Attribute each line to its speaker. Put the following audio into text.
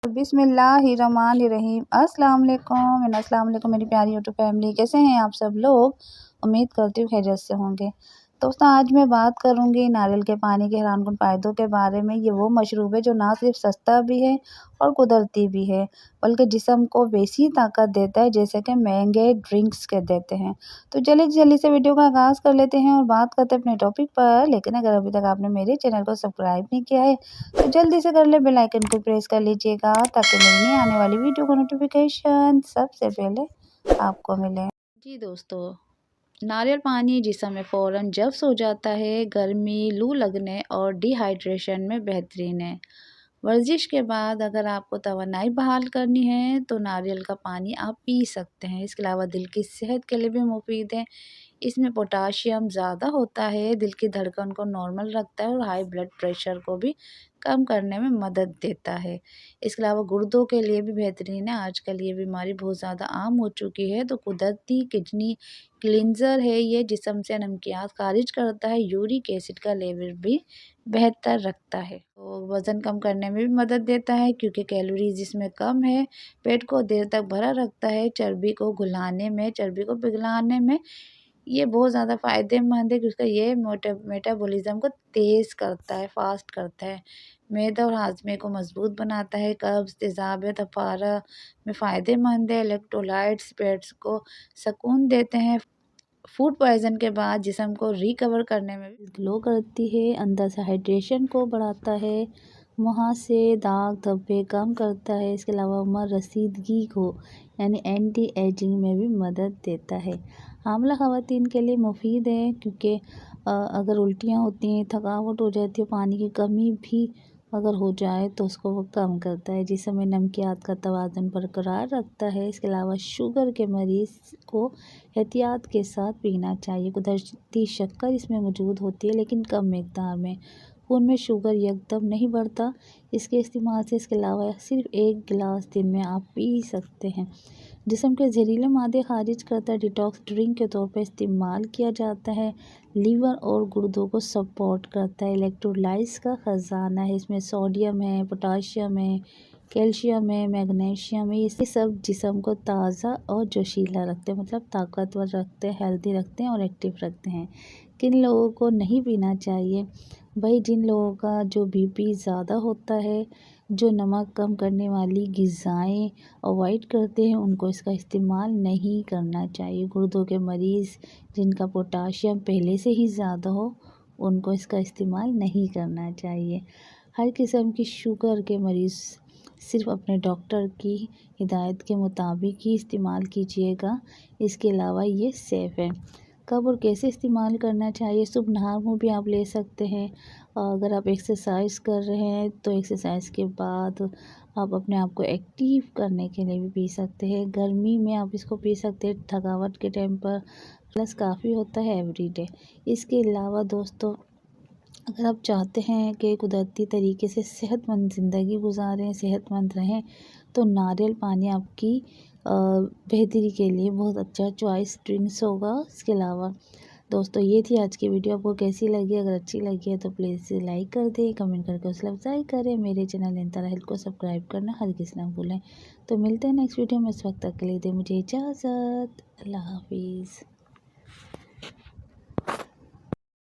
Speaker 1: बिस्मिल्लाहिर्रहमानिर्रहीम। अस्सलाम वालेकुम मेरी प्यारी यूट्यूब फैमिली, कैसे हैं आप सब लोग। उम्मीद करती हूँ खैरियत से होंगे। दोस्तों, आज मैं बात करूँगी नारियल के पानी के हैरानकुन फ़ायदों के बारे में। ये वो मशरूब है जो ना सिर्फ सस्ता भी है और कुदरती भी है, बल्कि जिस्म को वैसी ताकत देता है जैसे कि महंगे ड्रिंक्स के देते हैं। तो चलिए जल्दी से वीडियो का आगाज़ कर लेते हैं और बात करते हैं अपने टॉपिक पर। लेकिन अगर अभी तक आपने मेरे चैनल को सब्सक्राइब नहीं किया है तो जल्दी से कर ले, बेल आइकन को प्रेस कर लीजिएगा ताकि मेरी नई आने वाली वीडियो का नोटिफिकेशन सबसे पहले आपको मिले। जी दोस्तों, नारियल पानी जिस्म में फ़ौरन जब्स हो जाता है, गर्मी, लू लगने और डिहाइड्रेशन में बेहतरीन है। वर्जिश के बाद अगर आपको तवानाई बहाल करनी है तो नारियल का पानी आप पी सकते हैं। इसके अलावा दिल की सेहत के लिए भी मुफीद है। इसमें पोटाशियम ज़्यादा होता है, दिल की धड़कन को नॉर्मल रखता है और हाई ब्लड प्रेशर को भी कम करने में मदद देता है। इसके अलावा गुर्दों के लिए भी बेहतरीन है। आजकल ये बीमारी बहुत ज़्यादा आम हो चुकी है, तो कुदरती किडनी क्लींजर है। ये जिस्म से नमकियात खारिज करता है, यूरिक एसिड का लेवल भी बेहतर रखता है, तो वज़न कम करने में भी मदद देता है क्योंकि कैलोरीज इसमें कम है। पेट को देर तक भरा रखता है, चर्बी को पिघलाने में ये बहुत ज़्यादा फ़ायदेमंद है क्योंकि ये मेटाबॉलिज़्म को तेज़ करता है, फास्ट करता है। मैदा और हाजमे को मजबूत बनाता है, कब्ज़, तेज़ाब, तफारा में फ़ायदेमंद है। इलेक्ट्रोलाइट्स पेट्स को सुकून देते हैं। फूड पॉइज़न के बाद जिस्म को रिकवर करने में भी ग्लो करती है, अंदर से हाइड्रेशन को बढ़ाता है, मुहासे, दाग धब्बे कम करता है। इसके अलावा उम्र रसीदगी को यानी एंटी एजिंग में भी मदद देता है। हामला ख़वातीन के लिए मुफीद है क्योंकि अगर उल्टियाँ होती हैं, थकावट हो जाती है, पानी की कमी भी अगर हो जाए तो उसको वो कम करता है, जिसमें नमकियात का तवाज़ुन बरकरार रखता है। इसके अलावा शुगर के मरीज़ को एहतियात के साथ पीना चाहिए। कुदरती शक्कर इसमें मौजूद होती है लेकिन कम मिकदार में। खून में शुगर यकदम नहीं बढ़ता इसके इस्तेमाल से। इसके अलावा सिर्फ 1 गिलास दिन में आप पी सकते हैं। जिस्म के जहरीले मादे खारिज करता है, डिटॉक्स ड्रिंक के तौर पर इस्तेमाल किया जाता है। लीवर और गुर्दों को सपोर्ट करता है। इलेक्ट्रोलाइट्स का ख़जाना है, इसमें सोडियम है, पोटाशियम है, कैल्शियम है, मैग्नीशियम है। ये सब जिस्म को ताज़ा और जोशीला रखते हैं, मतलब ताकतवर रखते हैं, हेल्दी रखते हैं और एक्टिव रखते हैं। किन लोगों को नहीं पीना चाहिए? भाई, जिन लोगों का जो बीपी ज़्यादा होता है, जो नमक कम करने वाली ग़िज़ाएँ अवॉइड करते हैं, उनको इसका इस्तेमाल नहीं करना चाहिए। गुर्दों के मरीज़ जिनका पोटाशियम पहले से ही ज़्यादा हो, उनको इसका इस्तेमाल नहीं करना चाहिए। हर किस्म की शुगर के मरीज़ सिर्फ अपने डॉक्टर की हिदायत के मुताबिक ही इस्तेमाल कीजिएगा। इसके अलावा ये सेफ़ है। कब और कैसे इस्तेमाल करना चाहिए? सुबह नहार मुँह भी आप ले सकते हैं। अगर आप एक्सरसाइज कर रहे हैं तो एक्सरसाइज के बाद आप अपने आप को एक्टिव करने के लिए भी पी सकते हैं। गर्मी में आप इसको पी सकते हैं, थकावट के टाइम पर प्लस काफ़ी होता है एवरीडे। इसके अलावा दोस्तों, अगर आप चाहते हैं कि कुदरती तरीके से सेहतमंद ज़िंदगी गुजारें, सेहतमंद रहें, तो नारियल पानी आपकी बेहतरी के लिए बहुत अच्छा चॉइस ड्रिंक्स होगा। इसके अलावा दोस्तों, ये थी आज की वीडियो। आपको कैसी लगी? अगर अच्छी लगी है तो प्लीज़ लाइक कर दें, कमेंट करके हौसला अफजाई करें। मेरे चैनल इंतरा हेल्थ को सब्सक्राइब करना हरगिज़ ना भूलें। तो मिलते हैं नेक्स्ट वीडियो में। इस वक्त तक के लिए दें मुझे इजाज़त। अल्लाह हाफिज़।